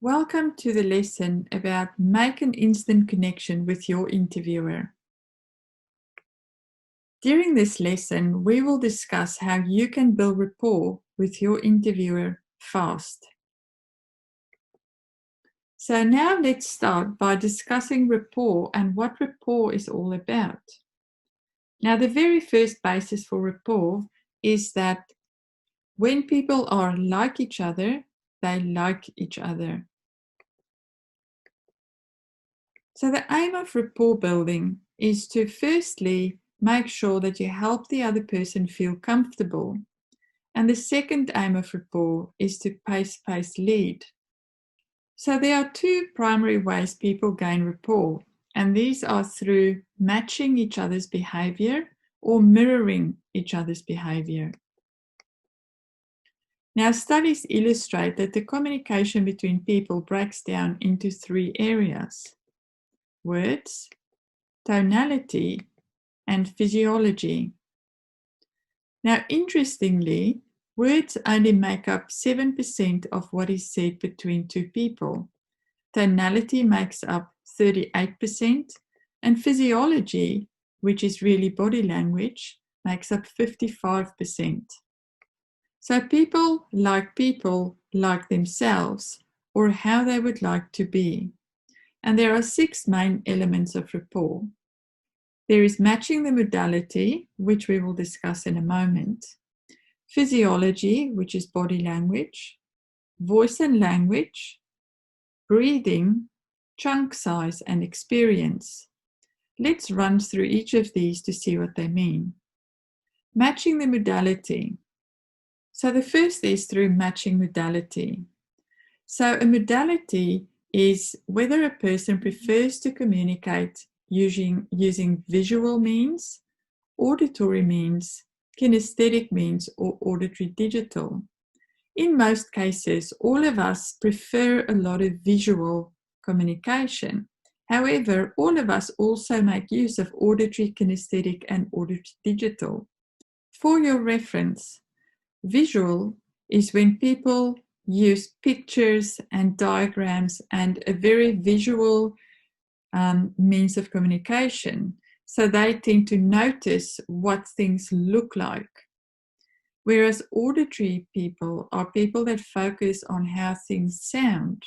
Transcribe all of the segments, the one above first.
Welcome to the lesson about make an instant connection with your interviewer. During this lesson, we will discuss how you can build rapport with your interviewer fast. So now let's start by discussing rapport and what rapport is all about. Now, the very first basis for rapport is that when people are like each other, they like each other. So the aim of rapport building is to firstly make sure that you help the other person feel comfortable. And the second aim of rapport is to pace lead. So there are two primary ways people gain rapport, and these are through matching each other's behavior or mirroring each other's behavior. Now, studies illustrate that the communication between people breaks down into three areas: words, tonality, and physiology. Now, interestingly, words only make up 7% of what is said between two people. Tonality makes up 38%, and physiology, which is really body language, makes up 55%. So people like themselves or how they would like to be. And there are 6 main elements of rapport. There is matching the modality, which we will discuss in a moment, physiology, which is body language, voice and language, breathing, chunk size, and experience. Let's run through each of these to see what they mean. Matching the modality. So the first is through matching modality. So a modality is whether a person prefers to communicate using visual means, auditory means, kinesthetic means, or auditory digital. In most cases, all of us prefer a lot of visual communication. However, all of us also make use of auditory, kinesthetic, and auditory digital. For your reference, visual is when people use pictures and diagrams and a very visual means of communication. So they tend to notice what things look like. Whereas auditory people are people that focus on how things sound.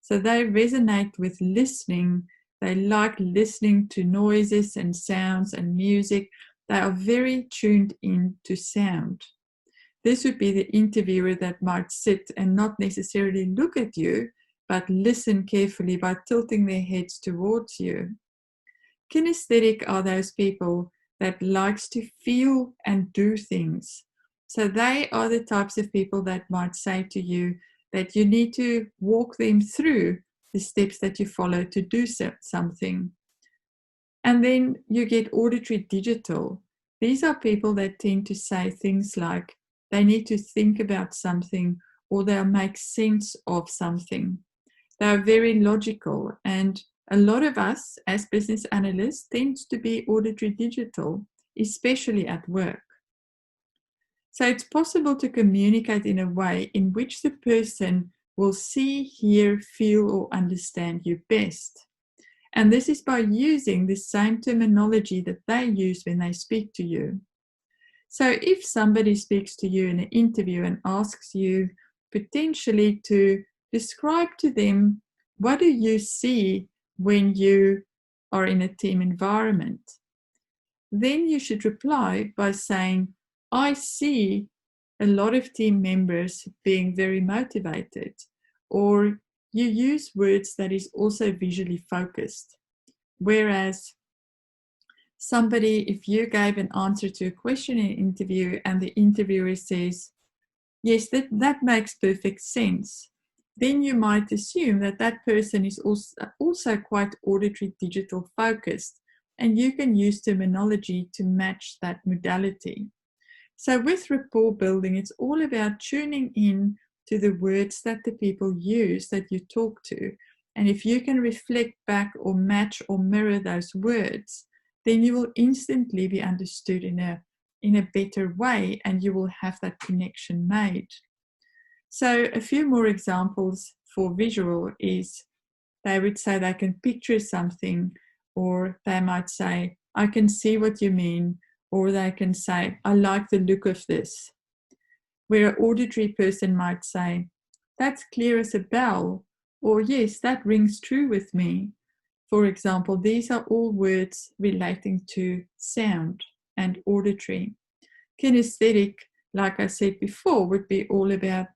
So they resonate with listening. They like listening to noises and sounds and music. They are very tuned in to sound. This would be the interviewer that might sit and not necessarily look at you, but listen carefully by tilting their heads towards you. Kinesthetic are those people that likes to feel and do things. So they are the types of people that might say to you that you need to walk them through the steps that you follow to do something. And then you get auditory digital. These are people that tend to say things like they need to think about something or they'll make sense of something. They're very logical, and a lot of us as business analysts tends to be auditory digital, especially at work. So it's possible to communicate in a way in which the person will see, hear, feel, or understand you best. And this is by using the same terminology that they use when they speak to you. So if somebody speaks to you in an interview and asks you potentially to describe to them, what do you see when you are in a team environment? Then you should reply by saying, I see a lot of team members being very motivated. Or you use words that is also visually focused. Whereas somebody, if you gave an answer to a question in an interview and the interviewer says, yes, that makes perfect sense, then you might assume that that person is also quite auditory digital focused, and you can use terminology to match that modality. So with rapport building, it's all about tuning in to the words that the people use that you talk to. And if you can reflect back or match or mirror those words, then you will instantly be understood in a better way, and you will have that connection made. So a few more examples for visual is they would say they can picture something, or they might say, I can see what you mean, or they can say, I like the look of this. Where an auditory person might say, that's clear as a bell, or yes, that rings true with me. For example, these are all words relating to sound and auditory. Kinesthetic, like I said before, would be all about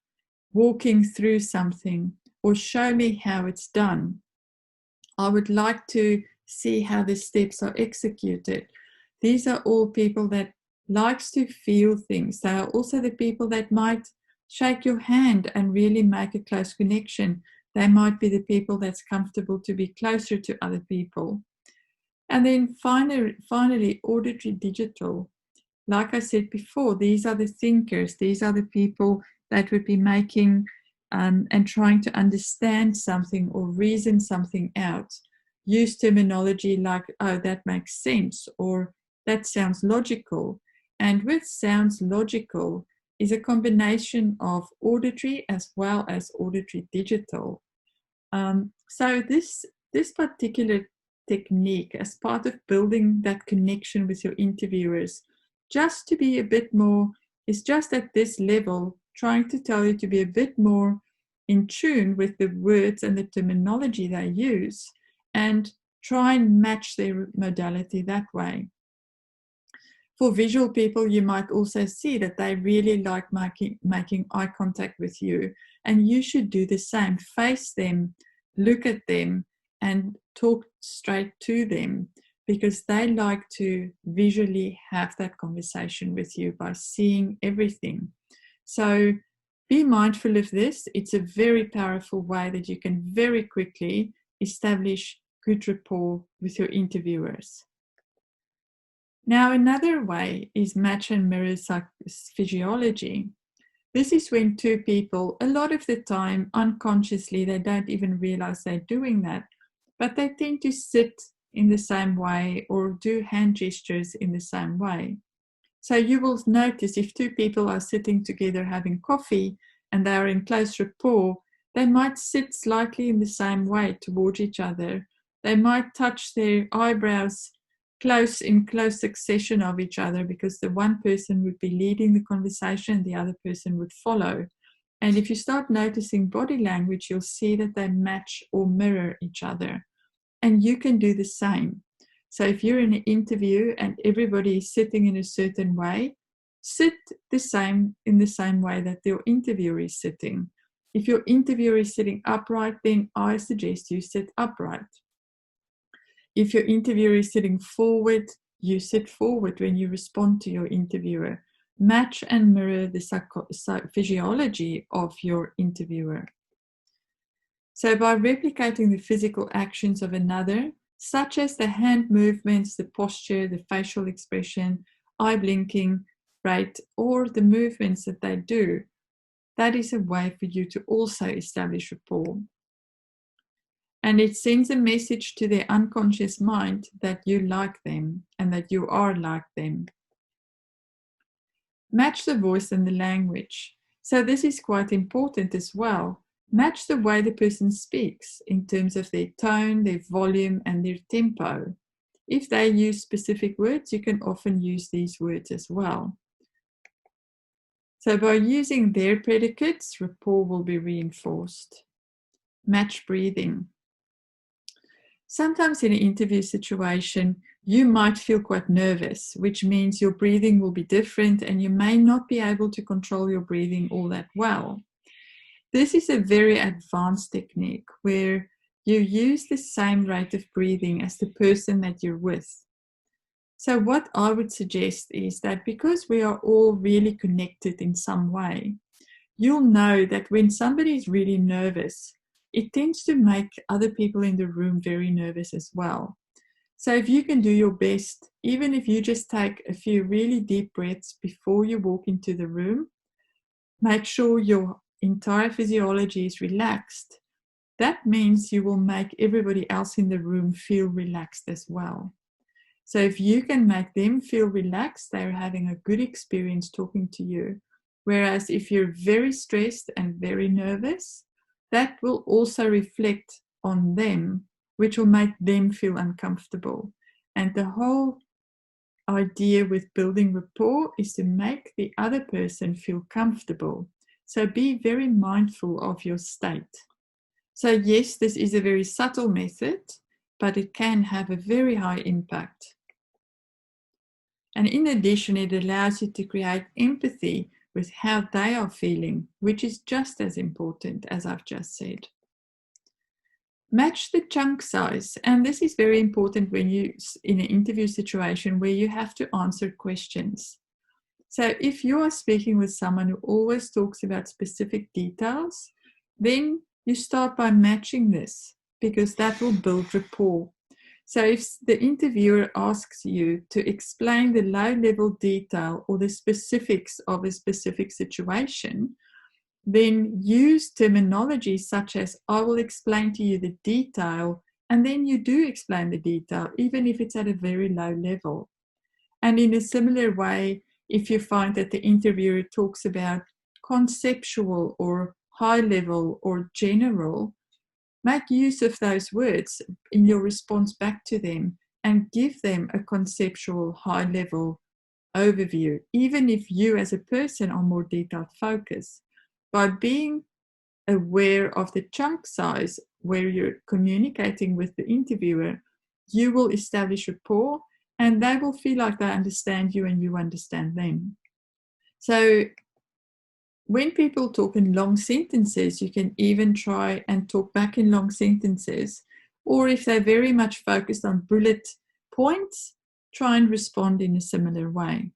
walking through something, or show me how it's done. I would like to see how the steps are executed. These are all people that likes to feel things. They are also the people that might shake your hand and really make a close connection. They might be the people that's comfortable to be closer to other people. And then finally, auditory digital. Like I said before, these are the thinkers. These are the people that would be making and trying to understand something or reason something out. Use terminology like, oh, that makes sense, or that sounds logical. And with sounds logical is a combination of auditory as well as auditory digital. So this particular technique, as part of building that connection with your interviewers, just to be a bit more, is just at this level, trying to tell you to be a bit more in tune with the words and the terminology they use, and try and match their modality that way. For visual people, you might also see that they really like making eye contact with you, and you should do the same. Face them, look at them, and talk straight to them, because they like to visually have that conversation with you by seeing everything. So be mindful of this. It's a very powerful way that you can very quickly establish good rapport with your interviewers. Now, another way is match and mirror physiology. This is when two people, a lot of the time, unconsciously, they don't even realize they're doing that, but they tend to sit in the same way or do hand gestures in the same way. So you will notice if two people are sitting together having coffee and they are in close rapport, they might sit slightly in the same way towards each other. They might touch their eyebrows in close succession of each other, because the one person would be leading the conversation, the other person would follow. And if you start noticing body language, you'll see that they match or mirror each other. And you can do the same. So if you're in an interview and everybody is sitting in a certain way, sit in the same way that your interviewer is sitting. If your interviewer is sitting upright, then I suggest you sit upright. If your interviewer is sitting forward, you sit forward when you respond to your interviewer. Match and mirror the physiology of your interviewer. So by replicating the physical actions of another, such as the hand movements, the posture, the facial expression, eye blinking rate, or the movements that they do, that is a way for you to also establish rapport. And it sends a message to their unconscious mind that you like them and that you are like them. Match the voice and the language. So this is quite important as well. Match the way the person speaks in terms of their tone, their volume, and their tempo. If they use specific words, you can often use these words as well. So by using their predicates, rapport will be reinforced. Match breathing. Sometimes in an interview situation, you might feel quite nervous, which means your breathing will be different and you may not be able to control your breathing all that well. This is a very advanced technique where you use the same rate of breathing as the person that you're with. So what I would suggest is that because we are all really connected in some way, you'll know that when somebody is really nervous, it tends to make other people in the room very nervous as well. So if you can do your best, even if you just take a few really deep breaths before you walk into the room, make sure your entire physiology is relaxed. That means you will make everybody else in the room feel relaxed as well. So if you can make them feel relaxed, they're having a good experience talking to you. Whereas if you're very stressed and very nervous, that will also reflect on them, which will make them feel uncomfortable. And the whole idea with building rapport is to make the other person feel comfortable. So be very mindful of your state. So yes, this is a very subtle method, but it can have a very high impact. And in addition, it allows you to create empathy with how they are feeling, which is just as important as I've just said. Match the chunk size. And this is very important when you in an interview situation where you have to answer questions. So if you are speaking with someone who always talks about specific details, then you start by matching this, because that will build rapport. So if the interviewer asks you to explain the low-level detail or the specifics of a specific situation, then use terminology such as, I will explain to you the detail, and then you do explain the detail, even if it's at a very low level. And in a similar way, if you find that the interviewer talks about conceptual or high level or general, make use of those words in your response back to them and give them a conceptual high level overview, even if you as a person are more detailed focused. By being aware of the chunk size where you're communicating with the interviewer, you will establish rapport and they will feel like they understand you and you understand them. So when people talk in long sentences, you can even try and talk back in long sentences. Or if they're very much focused on bullet points, try and respond in a similar way.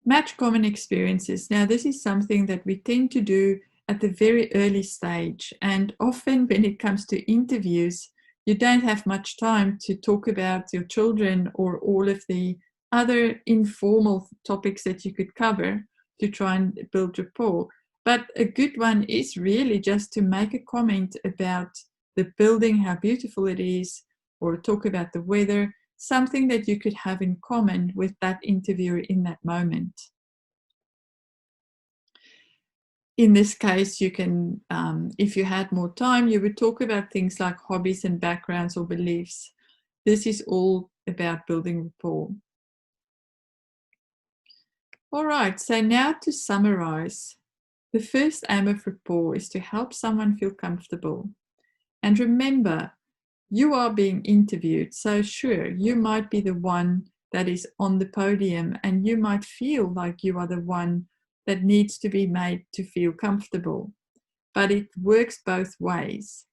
Match common experiences. Now, this is something that we tend to do at the very early stage. And often when it comes to interviews, you don't have much time to talk about your children or all of the other informal topics that you could cover to try and build rapport. But a good one is really just to make a comment about the building, how beautiful it is, or talk about the weather, something that you could have in common with that interviewer in that moment. In this case, you can, if you had more time, you would talk about things like hobbies and backgrounds or beliefs. This is all about building rapport. All right, so now to summarize, the first aim of rapport is to help someone feel comfortable. And remember, you are being interviewed, so sure, you might be the one that is on the podium and you might feel like you are the one that needs to be made to feel comfortable. But it works both ways.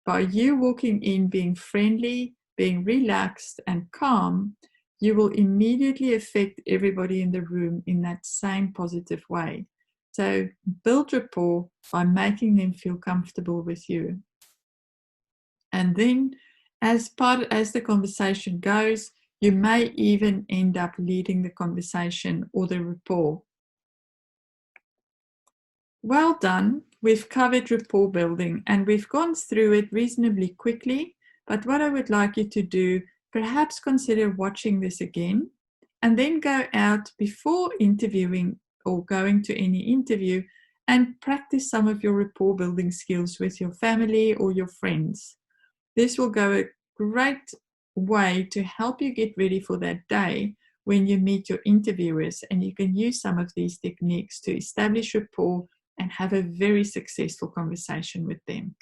By you walking in being friendly, being relaxed and calm, you will immediately affect everybody in the room in that same positive way. So build rapport by making them feel comfortable with you. And then as the conversation goes, you may even end up leading the conversation or the rapport. Well done. We've covered rapport building and we've gone through it reasonably quickly. But what I would like you to do, perhaps consider watching this again and then go out before interviewing or going to any interview and practice some of your rapport building skills with your family or your friends. This will go a great way to help you get ready for that day when you meet your interviewers, and you can use some of these techniques to establish rapport and have a very successful conversation with them.